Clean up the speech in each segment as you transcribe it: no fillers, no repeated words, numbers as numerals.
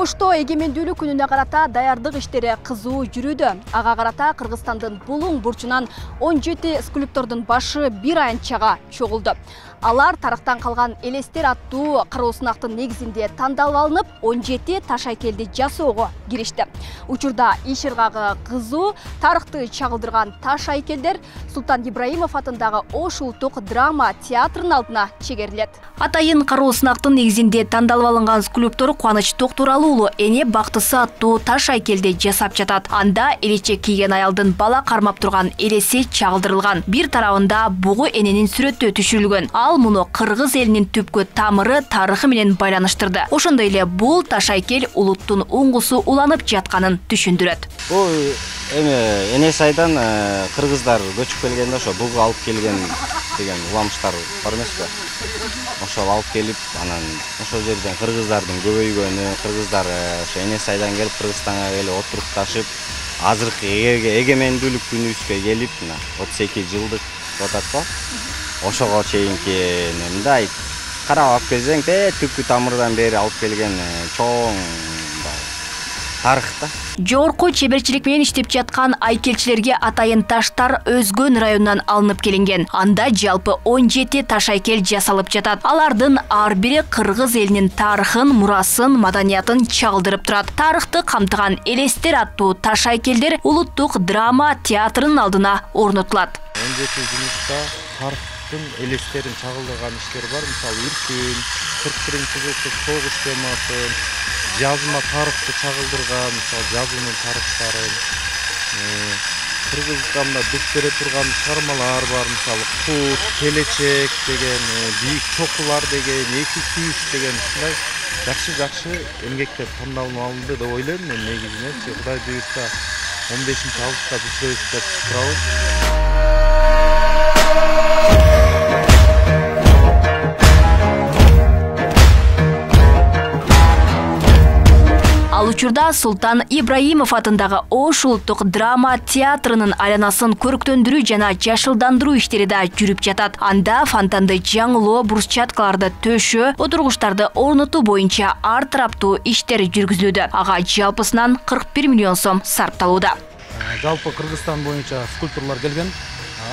Ошто эгемендүүлүк күнүнө карата даярдык иштери кызуу жүрүүдө. Ага карата Кыргызстандын Булуң бурчунан 17 скульптордун башы бир айынчага чогулду. Алар тарыхтан калган элестер аттуу кароо сынактын негизинде тандалып алынып, 17 таш айкелди жасоого киришти. Учурда иш ыргагы кызуу, тарыхты чагылдырган таш айкелдер Султан Ибраимов атындагы Ош улуттук драма театрынын алдына чегерилет. Атайын кароо сынактын негизинде тандалып алынган скульптор Кубаныч Токтуралуу эне бактысы аттуу таш айкелди жасап жатат. Анда элечек кийген аялдын бала кармап турган элеси чагылдырылган. Бир тарабында бугу эненин сүрөттө түшүрүлгөн. Ал муну кыргыз элинин түпкү тамыры, тарыхы менен байланыштырды. Ошондой эле бул таш айкел улуттун уңгусу уланып жатканын түшүндүрөт. Бул эне сайдан кыргыздар көчүп келгенде ошо бугу алып келген деген уламыштар бар эмеспи? Ошол алып келип, анан ошол жерден кыргыздардын көбөйгөнү, кыргыздар ошо эне сайдан келип Кыргызстанга келип отурукташып, азыркы эгемендүүлүк күнүбүзгө келип, 32 жылдык деп атат го. Ошого чейинки мындай карап алып келсең, түпкү тамырдан бери алып келген чоң тарыхта. Жогорку чеберчилик менен иштеп жаткан айкелчилерге атайын таштар Өзгөн районунан алынып келинген. Анда жалпы 17 таш айкел жасалып жатат. Алардын ар бири кыргыз элинин тарыхын, мурасын, маданиятын чагылдырып турат. Тарыхты камтыган элестер аттуу таш айкелдер улуттук драма театрынын алдына орнотулат. 17 жумушта тарыхтын элестерин чагылдырган иштер бар. Мисалы Иркүн, 41-жылдык согуш темасын, жазма тарыхты чагылдырган, мисалы жазуунун тарыхтарын, Кыргызстанда дук бере турган чыгармалар бар, мисалы Кут, Келечек деген, Бийик чокулар деген, Эки күйүш деген ушундай жакшы эмгектер тандалып алынды деп ойлойм мен негизинен. Кудай буйрса 15-августта бүтөбүз деп турабыз. Ал учурда Султан Ибраимов атындагы Ош улуттук драма театрынын айланасын көрктөндүрүү жана жашылдандыруу иштери да жүрүп жатат. Анда фонтанды жаңылоо, брусчаткаларды төшөө, отургучтарды орнотуу боюнча ар тараптуу иштер жүргүзүлүүдө. Ага жалпысынан 41 миллион сом сарпталууда. Жалпы Кыргызстан боюнча скульпторлор келген,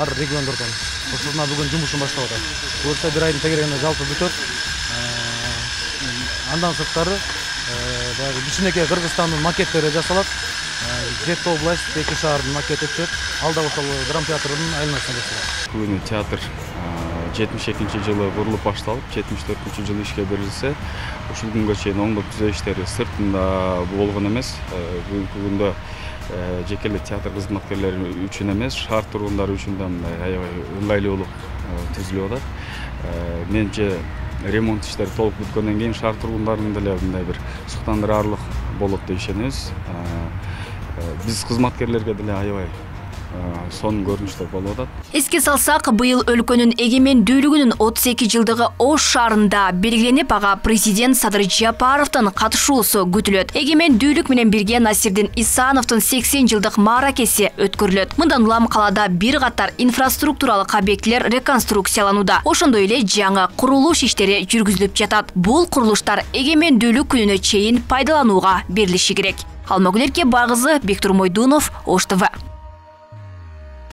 ар региондордон. Ошондо бүгүн жумушун баштап атат. Буюрса бир айдын тегерегинде жалпы бүтөт. Андан сырткары кичинекей Кыргызстандын макеттери жасалат. Жети область, 2 шаардын макети өтөт. Алда ошол драма театрынын айланасына жасалат. Бүгүн театр 72-жылы курулуп башталып, 74-жылы ишке берилсе, ушул күнгө чейин оңдоп түзөө иштери сыртында болгон эмес. Бүгүнкү күндө жеке эле театр кызматкерлери үчүн эмес, шаар тургундары үчүн да аябай ыңгайлуу болуп түзүлүп атат. Менче ремонт иштери толук бүткөндөн кийин шаар тургундарынын деле мындай бир суктандырарлык болот деп ишенебиз. Биз кызматкерлерге деле аябай сонун көрүнүштөр болуп атат. Эске салсак, быйыл өлкөнүн эгемендүүлүгүнүн 32 жылдыгы Ош шаарында белгиленип, ага президент Садыр Жапаровдун катышуусу күтүлөт. Эгемендүүлүк менен бирге Насирдин Исановдун 80 жылдык мааракеси өткөрүлөт. Мындан улам калаада бир катар инфраструктуралык объектилер реконструкцияланууда. Ошондой эле жаңы курулуш иштери жүргүзүлүп жатат. Бул курулуштар эгемендүүлүк күнүнө чейин пайдаланууга берилиши керек. Алмагүл Эркебайкызы, Бектур Мойдунов, Ош ТВ.